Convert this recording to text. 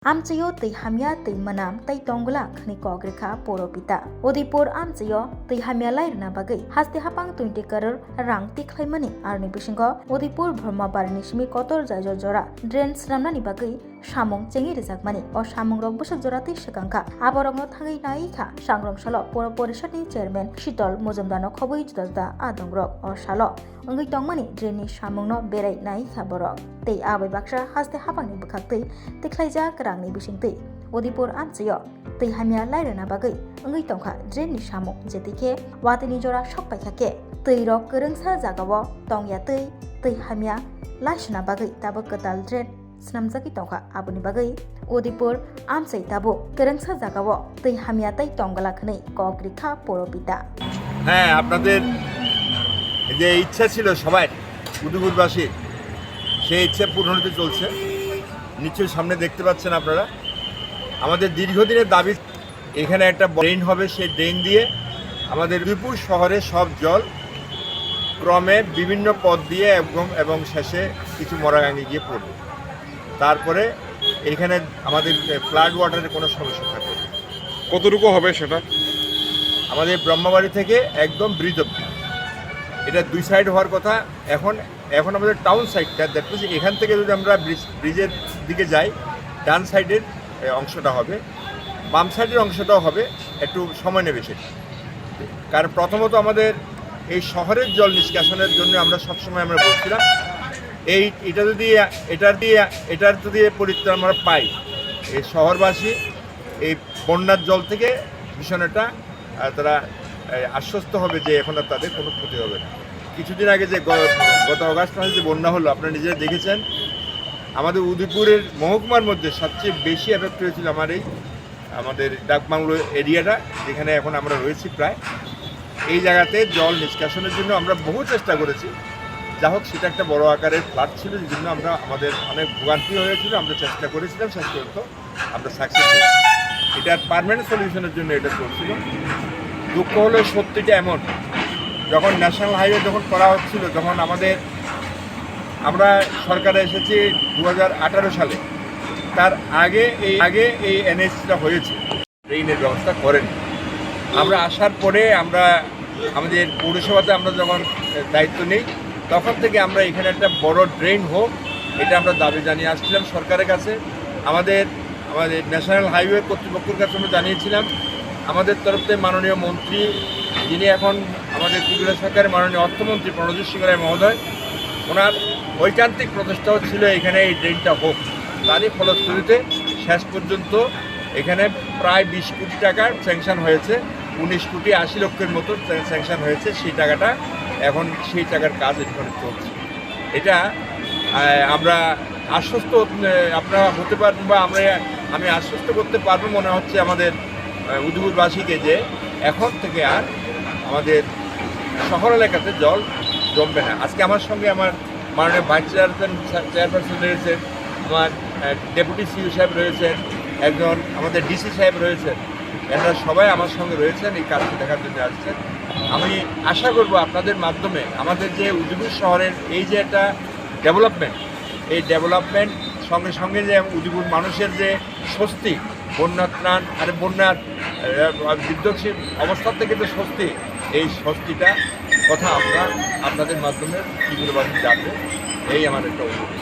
Amchayo tei hamya tei manam tei tonggla khni kogrikha poropita. Udipur amchayo tei hamya lairna bagai haste hapang 20 crore rang tikhlaimani arni bisingo Udipur Brahmabarni simi kotor jaijo jora drain sramnani bagai samung chengi rijakmani o samung rok busuk jora tei sekangka aborokno thangai naikha sangrong salo poro porishadni chairman Shitol Mojumdano khobui judajda adongrok o salo ongoi tongmani drainni samungno berai naikha borok tei abai baksa haste hapangni bukhak tei tikhlaijak rangni bisingtei Udipur amchayo tei hamya lairana bagai ongoi tongkha drainni samung jetike watini jora sokpaikha tei rok kwrwngsa jagao tongya tei hamya laisna bagai tabo katal drain snamjaki tongkha aboni bagai Udipur amchai tabo kwrwngsa jagao tei hamya tei tonggala khni kogrikha poropita। হ্যাঁ, আপনাদের যে ইচ্ছা ছিল সবাই উদয়পুরবাসী সেই ইচ্ছা পূরণ হতে চলছে। নিশ্চয়ই সামনে দেখতে পাচ্ছেন আপনারা আমাদের দীর্ঘদিনের দাবি এখানে একটা ড্রেন হবে, সেই ড্রেন দিয়ে আমাদের উদয়পুর শহরে সব জল ক্রমে বিভিন্ন পথ দিয়ে এবং শেষে কিছু মরাগাঙ্গে গিয়ে পড়বে। তারপরে এখানে আমাদের ফ্লাড ওয়াটারের কোনো সমস্যা থাকবে না। কতটুকু হবে সেটা? আমাদের ব্রহ্মাবাড়ি থেকে একদম ব্রিজ অব্দি, এটা দুই সাইড হওয়ার কথা। এখন আমাদের টাউন সাইডটা দেখতেছি, এখান থেকে যদি আমরা ব্রিজের দিকে যাই ডান সাইডের অংশটা হবে, বাম সাইডের অংশটাও হবে, একটু সময় নেবে সেটা। কারণ প্রথমত আমাদের এই শহরের জল নিষ্কাশনের জন্য আমরা সবসময় আমরা বলছিলাম এটার যদি পরিত্রাণ আমরা পাই, এই শহরবাসী এই বন্যার জল থেকে ভীষণ একটা তারা আশ্বস্ত হবে যে এখন আর তাদের কোনো ক্ষতি হবে না। কিছুদিন আগে যে গত অগাস্ট মাসে যে বন্যা হলো আপনারা নিজেরা দেখেছেন, আমাদের উদয়পুরের মহকুমার মধ্যে সবচেয়ে বেশি এফেক্ট হয়েছিল আমাদের ডাকবাংলো এরিয়াটা, যেখানে এখন আমরা রয়েছি প্রায়। এই জায়গাতে জল নিষ্কাশনের জন্য আমরা বহু চেষ্টা করেছি, যা হোক সেটা একটা বড় আকারের ফ্লাড ছিল, যে জন্য আমাদের অনেক ভোগান্তি হয়েছিল। আমরা চেষ্টা করেছিলাম, শেষ পর্যন্ত আমরা সাকসেস হয়েছি। এটার পার্মানেন্ট সলিউশনের জন্য এটা চলছিল। দুঃখ হলো সত্যিটা এমন, যখন ন্যাশনাল হাইওয়ে যখন করা হচ্ছিল, যখন আমরা সরকারে এসেছি 2018 সালে, তার আগে এই এনএসটা হয়েছে, ট্রেনের ব্যবস্থা করেন। আমরা আসার পরে আমাদের পৌরসভাতে আমরা যখন দায়িত্ব নিই, তখন থেকে আমরা এখানে একটা বড় ড্রেন হোক, এটা আমরা দাবি জানিয়ে আসছিলাম সরকারের কাছে। আমাদের ন্যাশনাল হাইওয়ে কর্তৃপক্ষের কাছে আমরা জানিয়েছিলাম। আমাদের তরফ থেকে মাননীয় মন্ত্রী, যিনি এখন আমাদের ত্রিপুরা সরকারের মাননীয় অর্থমন্ত্রী প্রণজিৎ সিং রায় মহোদয়, ওনার ঐকান্তিক প্রচেষ্টাও ছিল এখানে এই ড্রেনটা হোক। তারই ফলশ্রুতিতে শেষ পর্যন্ত এখানে প্রায় 20 কোটি টাকার স্যাংশন হয়েছে, 19 কোটি 80 লক্ষের মতো স্যাংশন হয়েছে। সেই টাকার কাজ এখানে চলছে। এটা আমরা আশ্বস্ত আপনারা হতে পারবেন, বা আমি আশ্বস্ত করতে পারবো মনে হচ্ছে আমাদের উদয়পুরবাসীকে, যে এখন থেকে আর আমাদের শহর এলাকাতে জল জমবে না। আজকে আমার সঙ্গে আমার মাননীয় ভাইস চেয়ারপারসন রয়েছেন, আমার ডেপুটি সিইও সাহেব রয়েছেন, একজন আমাদের ডিসি সাহেব রয়েছেন। এনারা সবাই আমার সঙ্গে রয়েছেন, এই কাজটি দেখার জন্য আসছেন। আমি আশা করব আপনাদের মাধ্যমে আমাদের যে উদয়পুর শহরের এই যে একটা ডেভেলপমেন্ট, এই ডেভেলপমেন্ট সঙ্গে সঙ্গে যে উদয়পুর মানুষের যে স্বস্তি, বন্যার ত্রাণ আর বন্যার বিধ্বংসী অবস্থা থেকে যে স্বস্তি, এই স্বস্তিটা কথা আপনাদের মাধ্যমে ত্রিপুরাবাসী জানবে, এই আমার একটা অনুরোধ।